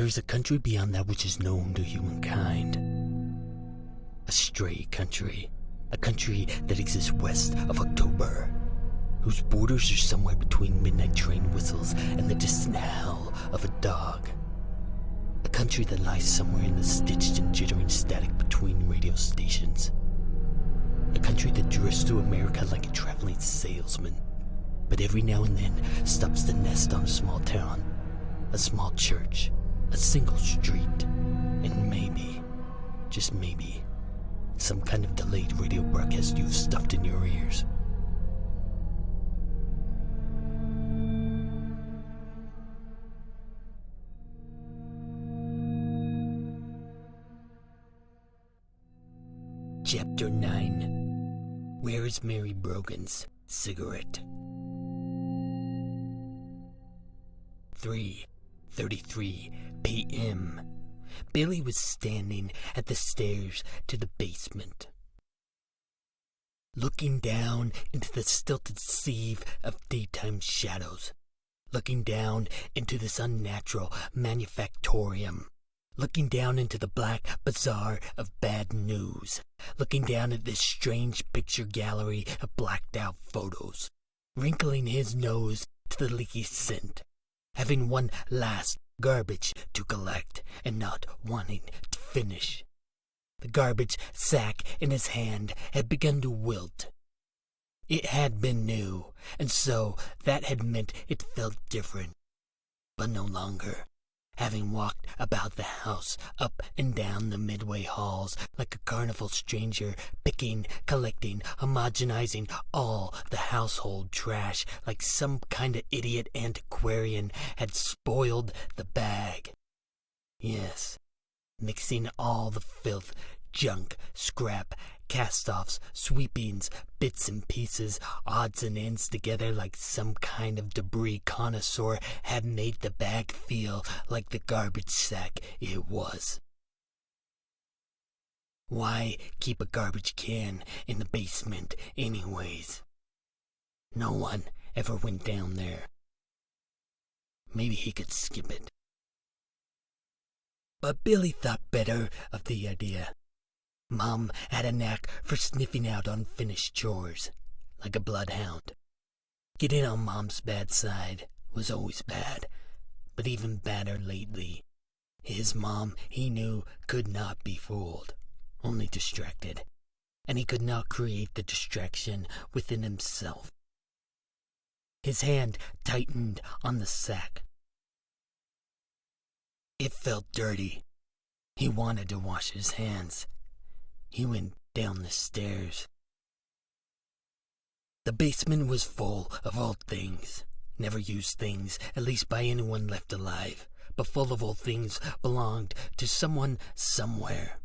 There is a country beyond that which is known to humankind. A stray country. A country that exists west of October, whose borders are somewhere between midnight train whistles and the distant howl of a dog. A country that lies somewhere in the stitched and jittering static between radio stations. A country that drifts through America like a traveling salesman, but every now and then stops to nest on a small town, a small church, a single street, and maybe, just maybe, some kind of delayed radio broadcast you've stuffed in your ears. Chapter 9. Where is Mary Brogan's cigarette? 3:33 p.m. Billy was standing at the stairs to the basement, looking down into the stilted sieve of daytime shadows, looking down into this unnatural manufactorium, looking down into the black bazaar of bad news, looking down at this strange picture gallery of blacked-out photos, wrinkling his nose to the leaky scent, having one last garbage to collect and not wanting to finish. The garbage sack in his hand had begun to wilt. It had been new, and so that had meant it felt different, but no longer. Having walked about the house, up and down the midway halls, like a carnival stranger, picking, collecting, homogenizing all the household trash, like some kind of idiot antiquarian had spoiled the bag. Yes, mixing all the filth, junk, scrap, cast-offs, sweepings, bits and pieces, odds and ends together like some kind of debris connoisseur had made the bag feel like the garbage sack it was. Why keep a garbage can in the basement anyways? No one ever went down there. Maybe he could skip it. But Billy thought better of the idea. Mom had a knack for sniffing out unfinished chores, like a bloodhound. Getting on Mom's bad side was always bad, but even badder lately. His mom, he knew, could not be fooled, only distracted, and he could not create the distraction within himself. His hand tightened on the sack. It felt dirty. He wanted to wash his hands. He went down the stairs. The basement was full of old things, never used things, at least by anyone left alive, but full of old things belonged to someone somewhere.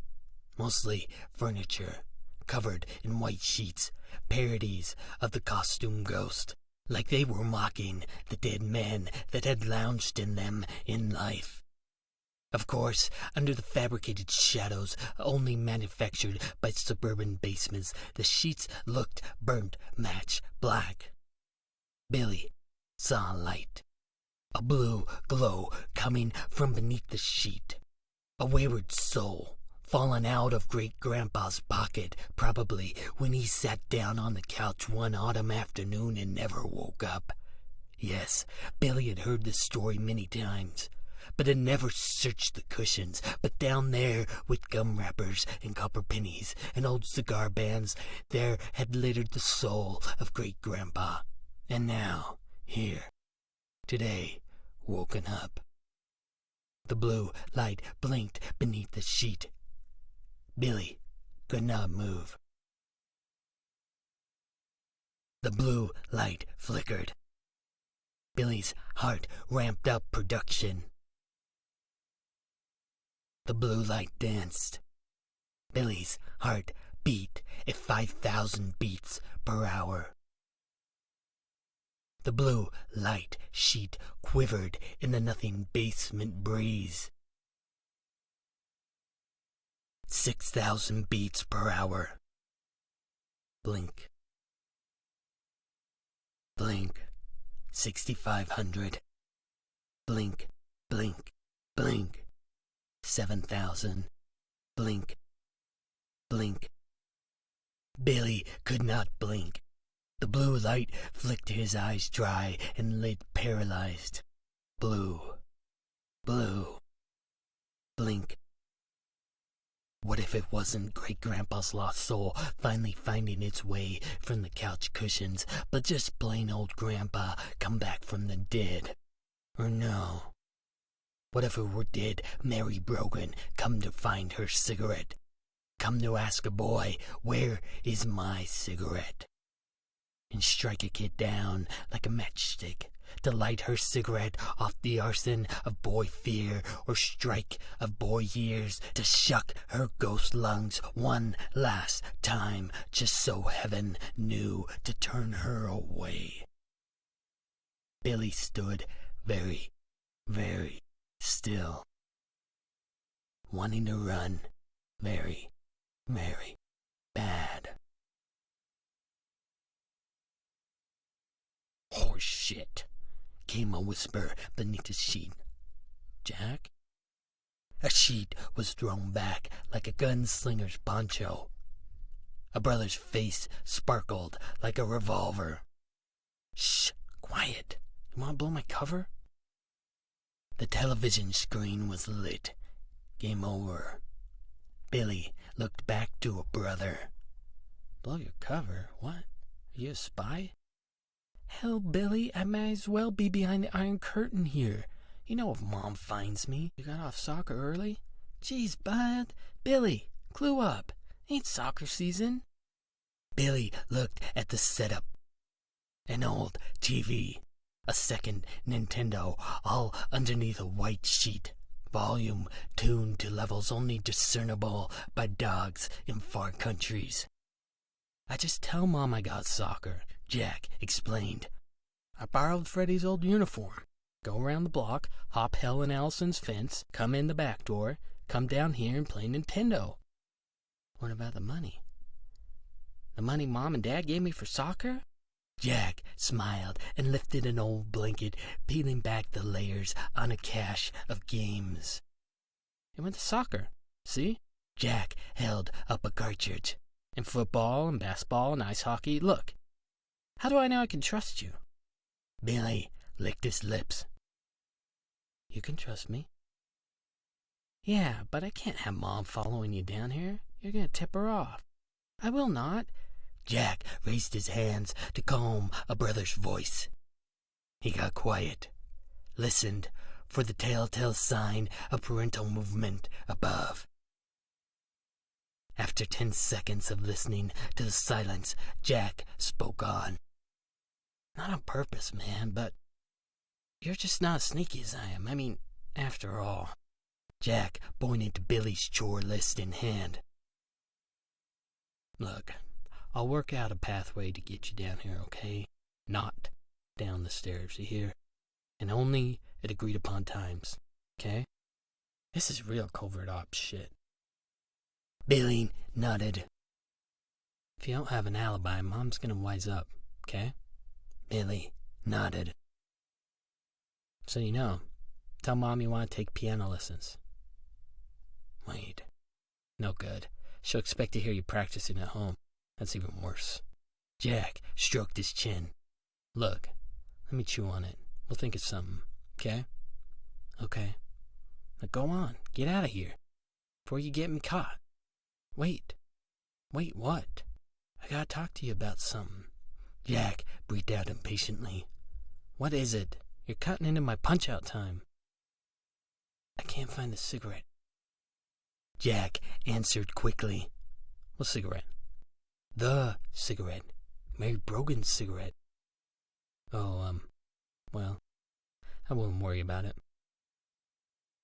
Mostly furniture, covered in white sheets, parodies of the costume ghost, like they were mocking the dead men that had lounged in them in life. Of course, under the fabricated shadows only manufactured by suburban basements, the sheets looked burnt match black. Billy saw a light, a blue glow coming from beneath the sheet. A wayward soul, fallen out of Great-Grandpa's pocket, probably when he sat down on the couch one autumn afternoon and never woke up. Yes, Billy had heard this story many times, but had never searched the cushions. But down there, with gum wrappers and copper pennies and old cigar bands, there had littered the soul of Great-Grandpa. And now, here, today, woken up. The blue light blinked beneath the sheet. Billy could not move. The blue light flickered. Billy's heart ramped up production. The blue light danced. Billy's heart beat at 5,000 beats per hour. The blue light sheet quivered in the nothing basement breeze. 6,000 beats per hour. Blink. Blink. 6,500. Blink, blink, blink. 7,000. Blink. Blink. Billy could not blink. The blue light flicked his eyes dry and lid paralyzed. Blue. Blue. Blink. What if it wasn't Great-Grandpa's lost soul finally finding its way from the couch cushions, but just plain old Grandpa come back from the dead? Or no? What if it were dead Mary Brogan come to find her cigarette? Come to ask a boy, where is my cigarette? And strike a kid down like a matchstick to light her cigarette off the arson of boy fear, or strike of boy years to shuck her ghost lungs one last time, just so heaven knew to turn her away. Billy stood very, very still, wanting to run very, very bad. Horse shit, came a whisper beneath the sheet. Jack? A sheet was thrown back like a gunslinger's poncho. A brother's face sparkled like a revolver. Shh, quiet. You want to blow my cover? The television screen was lit. Game over. Billy looked back to a brother. Blow your cover? What? Are you a spy? Hell, Billy, I might as well be behind the Iron Curtain here. You know if Mom finds me. You got off soccer early? Jeez, bud. Billy, clue up. Ain't soccer season. Billy looked at the setup. An old TV. A second Nintendo, all underneath a white sheet. Volume tuned to levels only discernible by dogs in far countries. I just tell Mom I got soccer, Jack explained. I borrowed Freddie's old uniform. Go around the block, hop Helen Allison's fence, come in the back door, come down here and play Nintendo. What about the money? The money Mom and Dad gave me for soccer? Jack smiled and lifted an old blanket, peeling back the layers on a cache of games. It went to soccer, see? Jack held up a cartridge. And football and basketball and ice hockey, look. How do I know I can trust you? Billy licked his lips. You can trust me. Yeah, but I can't have Mom following you down here. You're gonna tip her off. I will not. Jack raised his hands to calm a brother's voice. He got quiet, listened for the telltale sign of parental movement above. After 10 seconds of listening to the silence, Jack spoke on. Not on purpose, man, but you're just not as sneaky as I am. I mean, after all. Jack pointed to Billy's chore list in hand. Look, I'll work out a pathway to get you down here, okay? Not down the stairs, you hear? And only at agreed upon times, okay? This is real covert ops shit. Billy nodded. If you don't have an alibi, Mom's gonna wise up, okay? Billy nodded. So you know, tell Mom you want to take piano lessons. Wait. No good. She'll expect to hear you practicing at home. That's even worse. Jack stroked his chin. Look, let me chew on it. We'll think of something, okay? Okay. Now go on, get out of here, before you get me caught. Wait, what? I gotta talk to you about something. Jack breathed out impatiently. What is it? You're cutting into my punch-out time. I can't find the cigarette. Jack answered quickly. What cigarette? The cigarette. Mary Brogan's cigarette. Oh, well, I wouldn't worry about it.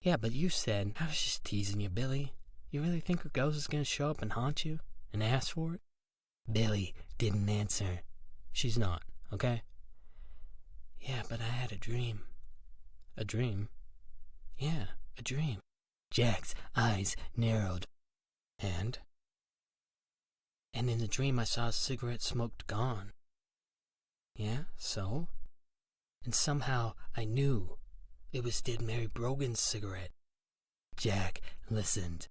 Yeah, but you said, I was just teasing you, Billy. You really think a ghost is going to show up and haunt you and ask for it? Billy didn't answer. She's not, okay? Yeah, but I had a dream. A dream? Yeah, a dream. Jack's eyes narrowed. And in the dream I saw a cigarette smoked gone. Yeah, so? And somehow I knew it was dead Mary Brogan's cigarette. Jack listened.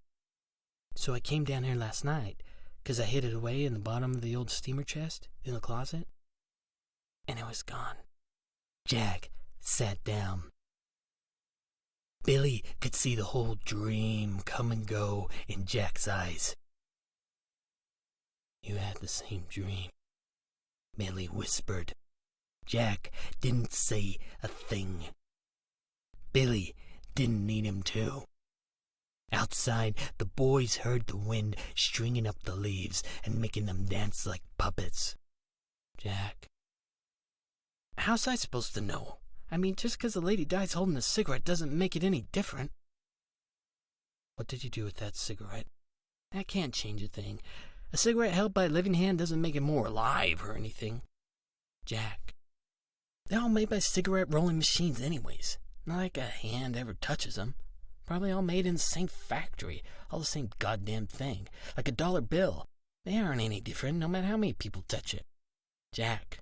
So I came down here last night, 'cause I hid it away in the bottom of the old steamer chest in the closet, and it was gone. Jack sat down. Billy could see the whole dream come and go in Jack's eyes. You had the same dream, Billy whispered. Jack didn't say a thing. Billy didn't need him to. Outside, the boys heard the wind stringing up the leaves and making them dance like puppets. Jack, how's I supposed to know? I mean, just 'cause a lady dies holding a cigarette doesn't make it any different. What did you do with that cigarette? That can't change a thing. A cigarette held by a living hand doesn't make it more alive or anything. Jack, they're all made by cigarette rolling machines anyways. Not like a hand ever touches them. Probably all made in the same factory. All the same goddamn thing. Like a dollar bill. They aren't any different no matter how many people touch it. Jack,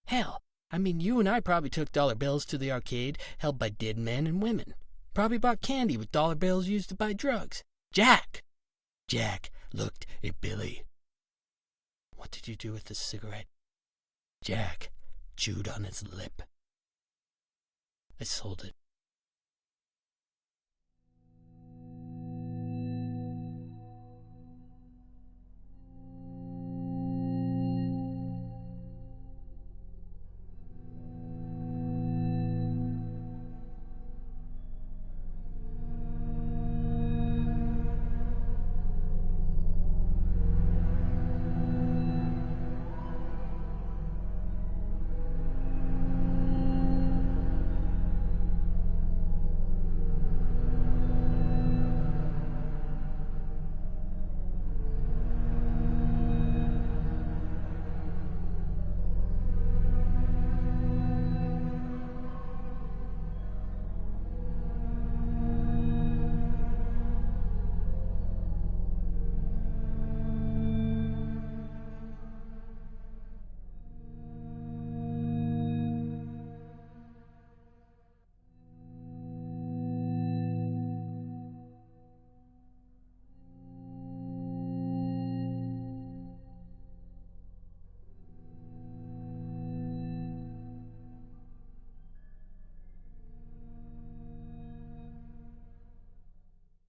hell, I mean, you and I probably took dollar bills to the arcade held by dead men and women. Probably bought candy with dollar bills used to buy drugs. Jack! Jack looked at Billy. What did you do with the cigarette? Jack chewed on his lip. I sold it.